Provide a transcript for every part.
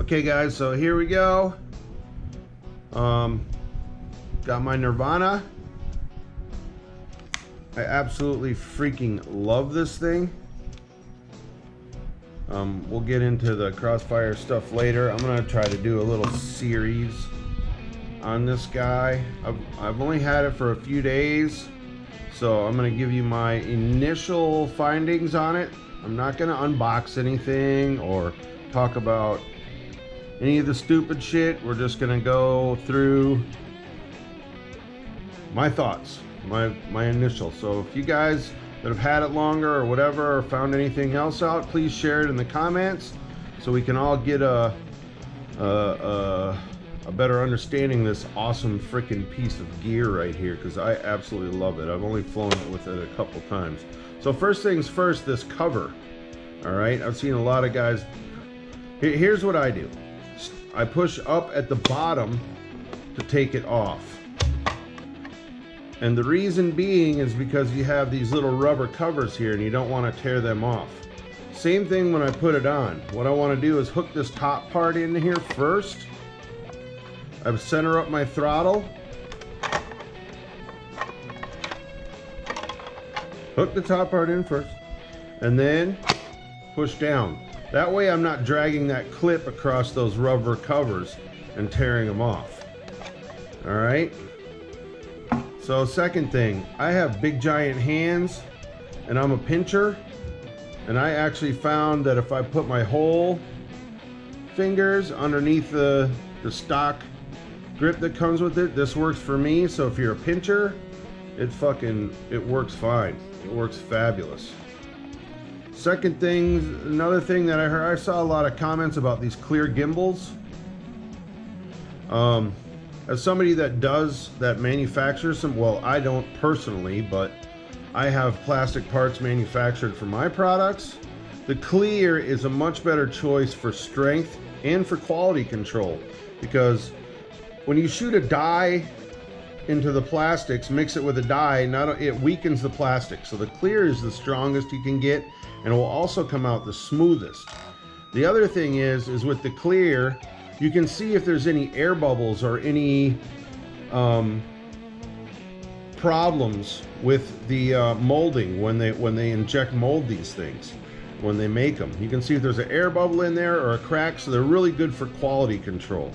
Okay guys, so here we go. Got my Nirvana. I absolutely freaking love this thing. We'll get into the crossfire stuff later. I'm gonna try to do a little series on this guy. I've only had it for a few days, so I'm gonna give you my initial findings on it. I'm not gonna unbox anything or talk about any of the stupid shit. We're just gonna go through my thoughts, my initial. So if you guys that have had it longer or whatever, or found anything else out, please share it in the comments so we can all get a better understanding of this awesome freaking piece of gear right here, because I absolutely love it. I've only flown it with it a couple times. So first things first, this cover. All right, I've seen a lot of guys. Here's what I do. I push up at the bottom to take it off. And the reason being is because you have these little rubber covers here and you don't want to tear them off. Same thing when I put it on. What I want to do is hook this top part in here first. I center up my throttle. Hook the top part in first and then push down. That way I'm not dragging that clip across those rubber covers and tearing them off. All right. So second thing, I have big giant hands and I'm a pincher, and I actually found that if I put my whole fingers underneath the stock grip that comes with it, this works for me. So if you're a pincher, it works fine. It works fabulous. Second thing, another thing that I heard, I saw a lot of comments about these clear gimbals. As somebody that manufactures some, well, I don't personally, but I have plastic parts manufactured for my products. The clear is a much better choice for strength and for quality control, because when you shoot a die into the plastics, mix it with a die, it weakens the plastic. So the clear is the strongest you can get, and it will also come out the smoothest. The other thing is with the clear, you can see if there's any air bubbles or any problems with the molding when they inject mold these things, when they make them. You can see if there's an air bubble in there or a crack, so they're really good for quality control.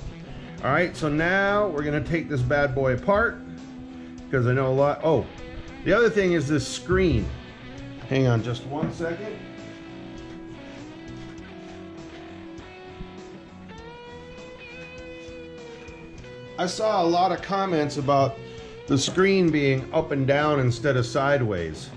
All right, so now we're gonna take this bad boy apart, because I know a lot. Oh, the other thing is this screen. Hang on just 1 second. I saw a lot of comments about the screen being up and down instead of sideways.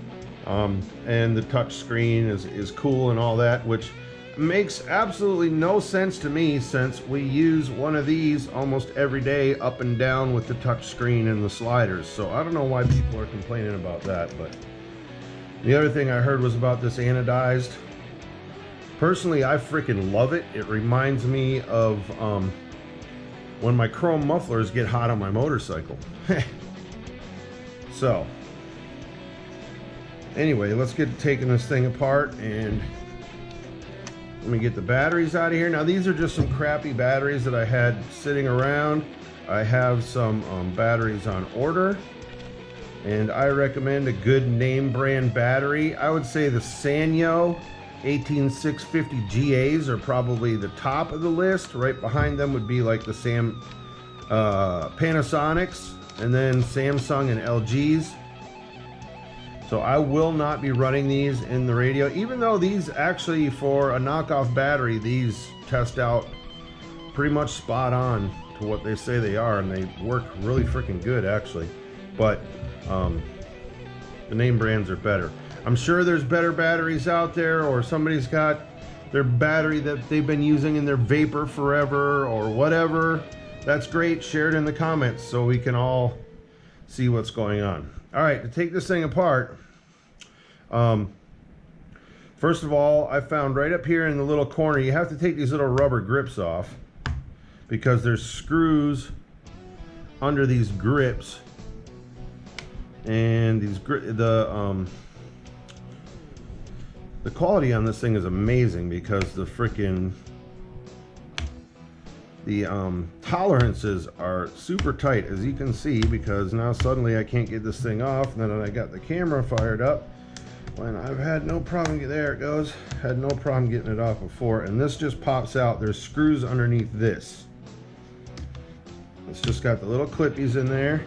And the touch screen is cool and all that, which makes absolutely no sense to me, since we use one of these almost every day up and down with the touch screen and the sliders. So I don't know why people are complaining about that. But the other thing I heard was about this anodized. Personally, I freaking love it. It reminds me of when my chrome mufflers get hot on my motorcycle. So anyway, let's get to taking this thing apart, and let me get the batteries out of here. Now these are just some crappy batteries that I had sitting around. I have some batteries on order, and I recommend a good name brand battery. I would say the Sanyo 18650 GAs are probably the top of the list. Right behind them would be like the Panasonics, and then Samsung and LGs. So I will not be running these in the radio, even though these actually, for a knockoff battery, these test out pretty much spot on to what they say they are, and they work really freaking good actually. But the name brands are better. I'm sure there's better batteries out there, or somebody's got their battery that they've been using in their Vapor forever or whatever. That's great. Share it in the comments so we can all see what's going on. All right, to take this thing apart, first of all, I found right up here in the little corner, you have to take these little rubber grips off, because there's screws under these grips, and these the quality on this thing is amazing, because the freaking tolerances are super tight, as you can see, because now suddenly I can't get this thing off. And then I got the camera fired up when I've had no problem. There it goes. Had no problem getting it off before, and this just pops out. There's screws underneath this. It's just got the little clippies in there,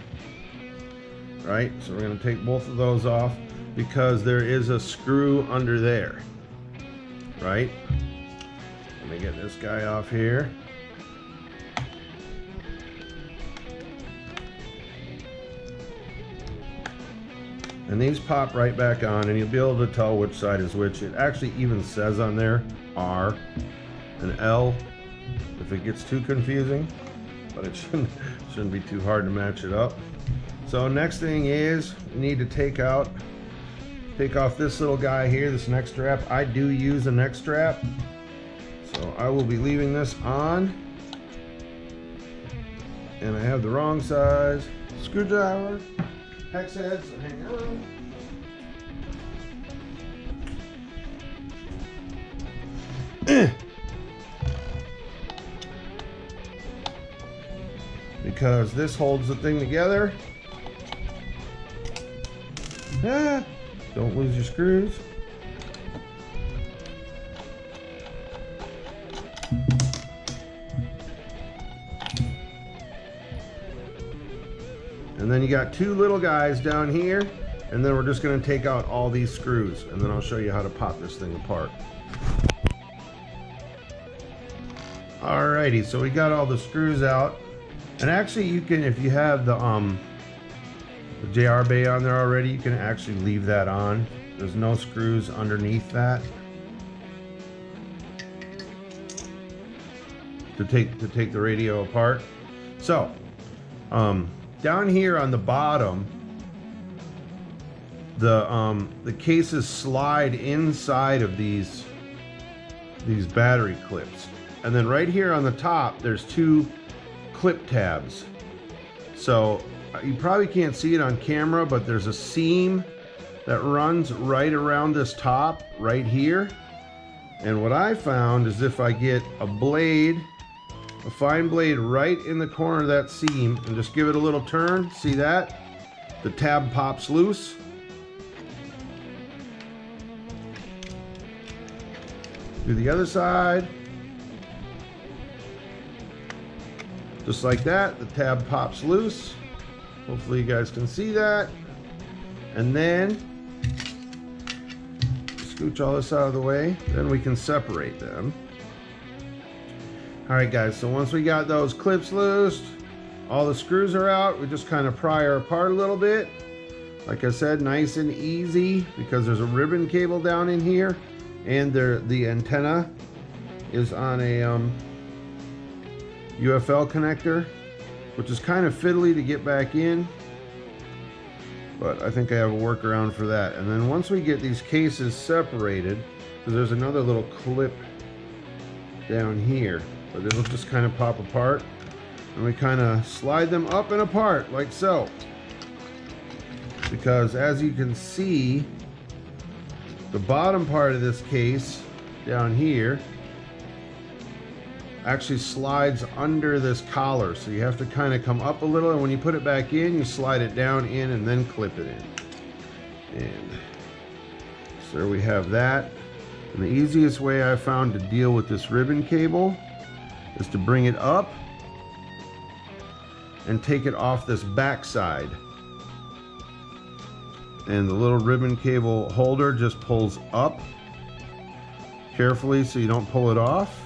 right? So we're going to take both of those off because there is a screw under there, right? Let me get this guy off here. And these pop right back on, and you'll be able to tell which side is which. It actually even says on there R and L if it gets too confusing, but it shouldn't be too hard to match it up. So next thing is we need to take off this little guy here, this neck strap. I do use a neck strap, so I will be leaving this on. And I have the wrong size screwdriver. Hex heads, so hang on. Because this holds the thing together. Don't lose your screws. And then you got two little guys down here, and then we're just going to take out all these screws, and then I'll show you how to pop this thing apart. Alrighty, so we got all the screws out, and actually you can, if you have the JR bay on there already, you can actually leave that on. There's no screws underneath that to take the radio apart. So down here on the bottom, the cases slide inside of these battery clips, and then right here on the top there's two clip tabs. So you probably can't see it on camera, but there's a seam that runs right around this top right here. And what I found is if I get a blade, a fine blade right in the corner of that seam, and just give it a little turn, see that? The tab pops loose. Do the other side. Just like that, the tab pops loose. Hopefully you guys can see that. And then scooch all this out of the way, then we can separate them. Alright guys, so once we got those clips loose, all the screws are out, we just kind of pry her apart a little bit. Like I said, nice and easy, because there's a ribbon cable down in here, and the antenna is on a UFL connector, which is kind of fiddly to get back in, but I think I have a workaround for that. And then once we get these cases separated, because there's another little clip down here, but it'll just kind of pop apart, and we kind of slide them up and apart like so, because as you can see, the bottom part of this case down here actually slides under this collar, so you have to kind of come up a little, and when you put it back in, you slide it down in and then clip it in. And so there we have that. And the easiest way I found to deal with this ribbon cable is to bring it up and take it off this back side, and the little ribbon cable holder just pulls up carefully so you don't pull it off.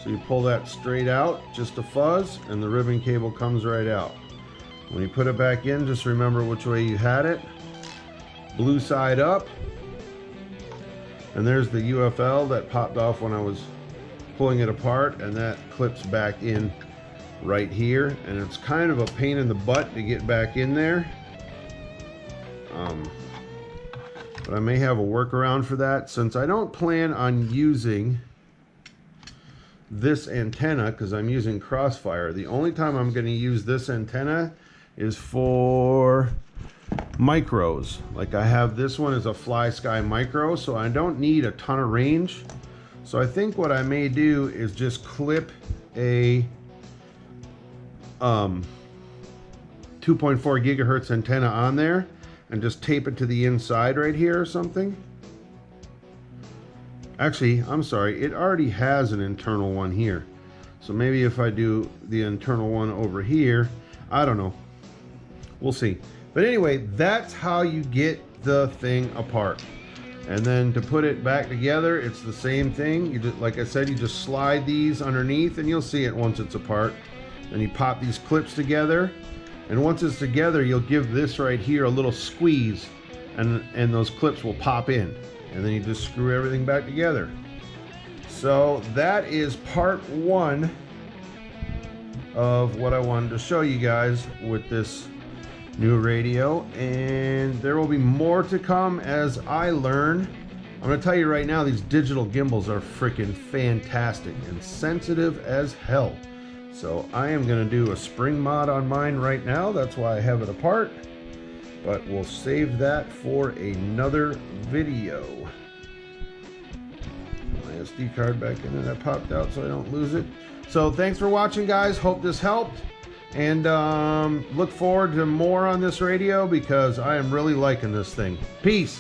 So you pull that straight out, just a fuzz, and the ribbon cable comes right out. When you put it back in, just remember which way you had it. Blue side up. And there's the UFL that popped off when I was pulling it apart, and that clips back in right here. And it's kind of a pain in the butt to get back in there. But I may have a workaround for that, since I don't plan on using this antenna, because I'm using Crossfire. The only time I'm going to use this antenna is for micros. Like I have this one is a Fly Sky micro, so I don't need a ton of range. So I think what I may do is just clip a 2.4 gigahertz antenna on there and just tape it to the inside right here or something. Actually, I'm sorry, it already has an internal one here. So maybe if I do the internal one over here, I don't know. We'll see. But anyway, that's how you get the thing apart. And then to put it back together, it's the same thing. You just, like I said, you just slide these underneath and you'll see it once it's apart. Then you pop these clips together. And once it's together, you'll give this right here a little squeeze and those clips will pop in. And then you just screw everything back together. So that is part one of what I wanted to show you guys with this new radio, and there will be more to come as I learn. I'm going to tell you right now, these digital gimbals are freaking fantastic and sensitive as hell. So I am going to do a spring mod on mine right now. That's why I have it apart, but we'll save that for another video. My SD card back in there, that popped out so I don't lose it. So thanks for watching, guys. Hope this helped. And look forward to more on this radio because I am really liking this thing. Peace.